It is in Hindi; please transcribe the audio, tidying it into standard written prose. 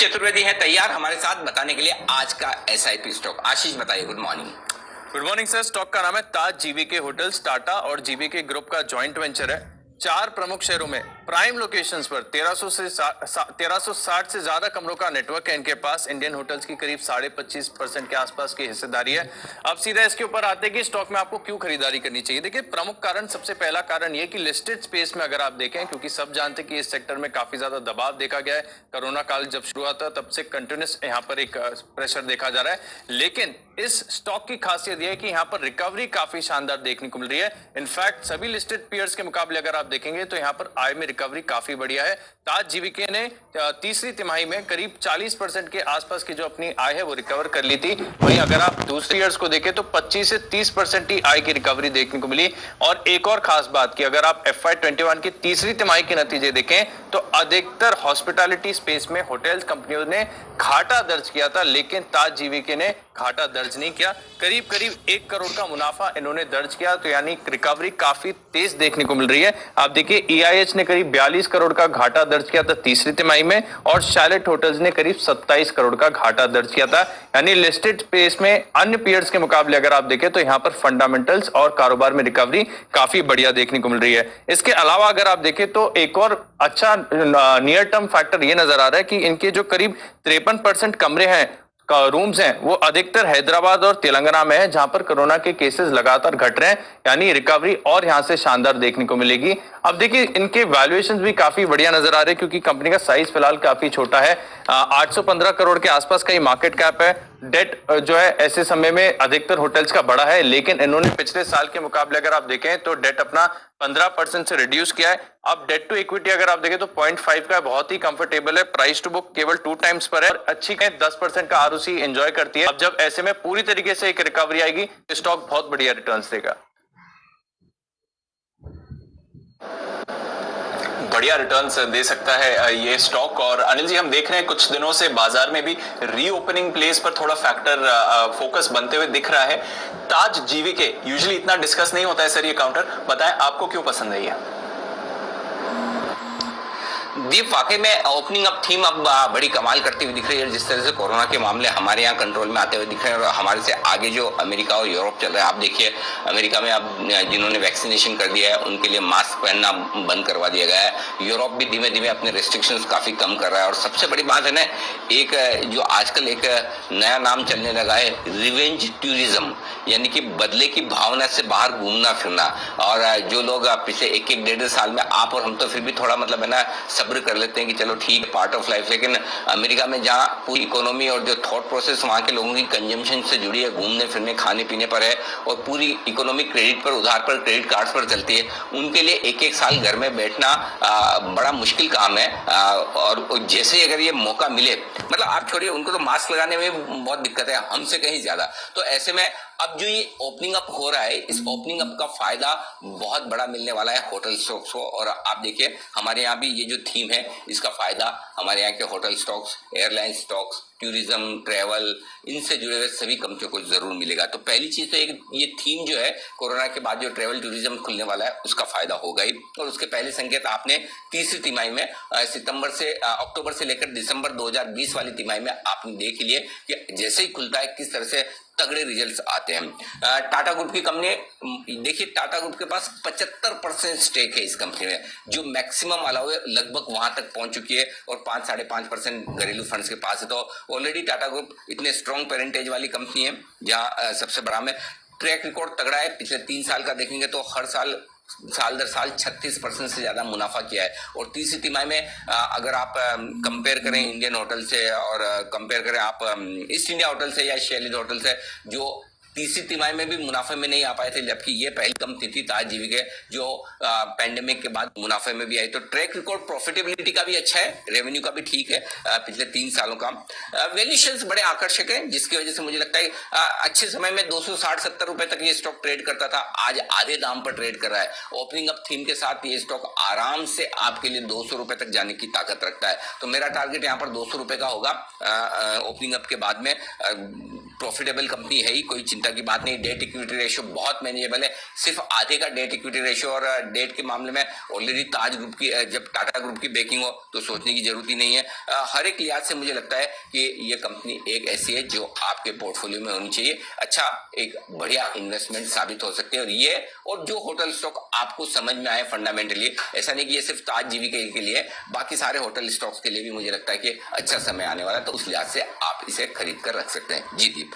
चतुर्वेदी है तैयार हमारे साथ बताने के लिए आज का एसआईपी स्टॉक। आशीष बताइए। Good morning. Good morning sir. Stock का नाम है ताज जीवीके होटल्स। टाटा और जीवीके ग्रुप का जॉइंट वेंचर है। 4 प्रमुख शहरों में प्राइम लोकेशंस पर 1360 से ज्यादा कमरों का नेटवर्क है इनके पास। इंडियन होटल्स की करीब 25.5% के आसपास की हिस्सेदारी है। अब सीधा इसके ऊपर आते हैं कि स्टॉक में आपको क्यों खरीदारी करनी चाहिए। देखिए, प्रमुख कारण, सबसे पहला कारण यह कि लिस्टेड स्पेस में अगर आप देखें, क्योंकि सब जानते हैं कि इस सेक्टर में काफी ज्यादा दबाव देखा गया है। कोरोना काल जब शुरू हुआ था तब से कंटिन्यूस यहाँ पर एक प्रेशर देखा जा रहा है, लेकिन इस स्टॉक की खासियत यह है कि यहाँ पर रिकवरी काफी शानदार देखने को मिल रही है। इनफैक्ट सभी लिस्टेड पीयर्स के मुकाबले अगर आप देखेंगे तो यहाँ पर आय में रिकवरी काफी बढ़िया है। ताज जीवीके ने तीसरी तिमाही में करीब 40% के आसपास की जो अपनी आय है वो रिकवर कर ली थी। वहीं अगर आप दूसरी ईयर्स को देखें तो 25 से 30% की आय की रिकवरी देखने को मिली। और एक और खास बात कि अगर आप FY21 की तीसरी तिमाही के नतीजे देखें तो अधिकतर हॉस्पिटैलिटी स्पेस में होटल्स कंपनियों ने घाटा दर्ज किया था, लेकिन ताज जीवीके ने घाटा दर्ज नहीं किया। करीब 1 करोड़ का मुनाफा इन्होंने दर्ज किया, तो यानी रिकवरी काफी तेज देखने को मिल रही है। आप देखिए, EIH ने करीब 42 करोड़ का घाटा दर्ज किया था तीसरी तिमाही में, और शैलेट होटल्स ने करीब 27 करोड़ का घाटा दर्ज किया था। यानी लिस्टेड स्पेस में अन्य पीयर्स के मुकाबले अगर आप देखें तो यहाँ पर फंडामेंटल्स और कारोबार में रिकवरी काफी बढ़िया देखने को मिल रही है। इसके अलावा अगर आप देखें तो एक और अच्छा नियर टर्म फैक्टर ये नजर आ रहा है कि इनके जो करीब 53% कमरे हैं, रूम्स हैं, वो अधिकतर हैदराबाद और तेलंगाना में है, जहां पर कोरोना के केसेस लगातार घट रहे हैं। यानी रिकवरी और यहां से शानदार देखने को मिलेगी। अब देखिए, इनके वैल्यूएशंस भी काफी बढ़िया नजर आ रहे हैं, क्योंकि कंपनी का साइज फिलहाल काफी छोटा है। 815 करोड़ के आसपास का ही मार्केट कैप है। डेट जो है ऐसे समय में अधिकतर होटल्स का बड़ा है, लेकिन इन्होंने पिछले साल के मुकाबले अगर आप देखें तो डेट अपना 15% से रिड्यूस किया है। अब डेट टू इक्विटी अगर आप देखें तो 0.5 का बहुत ही कंफर्टेबल है। प्राइस टू बुक केवल 2 टाइम्स पर है। अच्छी 10% का ROC एंजॉय करती है। अब जब ऐसे में पूरी तरीके से एक रिकवरी आएगी, स्टॉक बहुत बढ़िया रिटर्न्स देगा। बढ़िया रिटर्न्स दे सकता है ये स्टॉक। और अनिल जी, हम देख रहे हैं कुछ दिनों से बाजार में भी रीओपनिंग प्लेस पर थोड़ा फैक्टर फोकस बनते हुए दिख रहा है। ताज जीवीके यूजुअली इतना डिस्कस नहीं होता है सर, ये काउंटर बताएं आपको क्यों पसंद है ये? दीप, वाकई में ओपनिंग अप थीम अब बड़ी कमाल करती हुई दिख रही है। जिस तरह से कोरोना के मामले हमारे यहाँ कंट्रोल में आते हुए दिख रहे हैं, और हमारे से आगे जो अमेरिका और यूरोप चल रहा है। आप देखिए, अमेरिका में अब जिन्होंने वैक्सीनेशन कर दिया है उनके लिए मास्क पहनना बंद करवा दिया गया है। यूरोप भी धीमे धीमे अपने रेस्ट्रिक्शंस काफी कम कर रहा है। और सबसे बड़ी बात है ना, एक जो आजकल एक नया नाम चलने लगा है, रिवेंज टूरिज्म, यानी कि बदले की भावना से बाहर घूमना फिरना। और जो लोग पिछले 1-1 साल में, आप और हम तो फिर भी थोड़ा मतलब है ना सब्र कर लेते हैं कि चलो ठीक, पार्ट ऑफ लाइफ, लेकिन अमेरिका में जहां पूरी इकोनॉमी और जो थॉट प्रोसेस वहां के लोगों की कंजम्पशन से जुड़ी है, घूमने फिरने खाने पीने पर है, और पूरी इकोनॉमी क्रेडिट पर, उधार पर, क्रेडिट कार्ड्स पर चलती है, उनके लिए 1-1 साल घर में बैठना बड़ा मुश्किल काम है। और जैसे अगर ये मौका मिले, मतलब आप छोड़िए, उनको तो मास्क लगाने में बहुत दिक्कत है, हमसे कहीं ज्यादा। तो ऐसे में अब जो ये ओपनिंग अप हो रहा है, इस ओपनिंग अप का फायदा बहुत बड़ा मिलने वाला है होटल स्टॉक्स को। और आप देखिए, हमारे यहाँ भी ये जो थीम है, इसका फायदा हमारे यहाँ के hotel stocks, airline stocks, tourism, travel, इनसे जुड़े हुए सभी कंपनियों को जरूर मिलेगा। तो पहली चीज तो एक ये थीम जो है, कोरोना के बाद जो ट्रैवल टूरिज्म खुलने वाला है उसका फायदा होगा ही। और उसके पहले संकेत आपने तीसरी तिमाही में, अक्टूबर से लेकर दिसंबर 2020 वाली तिमाही में आपने देख लिए कि जैसे ही खुलता है किस तरह से तगड़े रिजल्ट्स आते हैं। टाटा ग्रुप की कंपनी देखिए, टाटा ग्रुप के पास 75% स्टेक है इस कंपनी में, जो मैक्सिमम अलाउ है लगभग वहां तक पहुंच चुकी है, और 5-5.5% घरेलू फंड्स के पास है। तो ऑलरेडी टाटा ग्रुप इतने स्ट्रॉन्ग पेरेंटेज वाली कंपनी है, जहां सबसे बड़ा में ट्रैक रिकॉर्ड तगड़ा है। पिछले 3 साल का देखेंगे तो हर साल दर साल 36% से ज्यादा मुनाफा किया है। और तीसरी तिमाही में अगर आप कंपेयर करें इंडियन होटल से, और कंपेयर करें आप ईस्ट इंडिया होटल से या शैलीज होटल से, जो तीसरी तिमाही में भी मुनाफे में नहीं आ पाए थे, जबकि ये पहली कंपनी थी ताज जीवीके जो पैंडेमिक के बाद मुनाफे में भी आई। तो ट्रैक रिकॉर्ड प्रॉफिटेबिलिटी का भी अच्छा है, रेवेन्यू का भी ठीक है पिछले 3 सालों का। वैल्यूएशंस बड़े आकर्षक हैं, जिसकी वजह से मुझे लगता है अच्छे समय में 260-70 रुपए तक ये स्टॉक ट्रेड करता था, आज आधे दाम पर ट्रेड कर रहा है। ओपनिंग अप थीम के साथ ये स्टॉक आराम से आपके लिए 200 रुपए तक जाने की ताकत रखता है। तो मेरा टारगेट यहाँ पर 200 रुपए का होगा ओपनिंग अप के बाद में। प्रॉफिटेबल कंपनी है ही, कोई चिंता की बात नहीं। डेट इक्विटी रेशियो बहुत मैनेजेबल है, सिर्फ आधे का डेट इक्विटी रेशियो, और डेट के मामले में ऑलरेडी ताज ग्रुप की, जब टाटा ग्रुप की बैकिंग हो तो सोचने की जरूरत ही नहीं है। हर एक लिहाज से मुझे लगता है कि ये कंपनी एक ऐसी है जो आपके पोर्टफोलियो में होनी चाहिए। अच्छा, एक बढ़िया इन्वेस्टमेंट साबित हो सकते हैं। और ये और जो होटल स्टॉक आपको समझ में आए फंडामेंटली, ऐसा नहीं कि ये सिर्फ ताज जीवीके के लिए, बाकी सारे होटल स्टॉक्स के लिए भी मुझे लगता है कि अच्छा समय आने वाला है, तो उस लिहाज से आप इसे खरीद कर रख सकते हैं। जी दीप।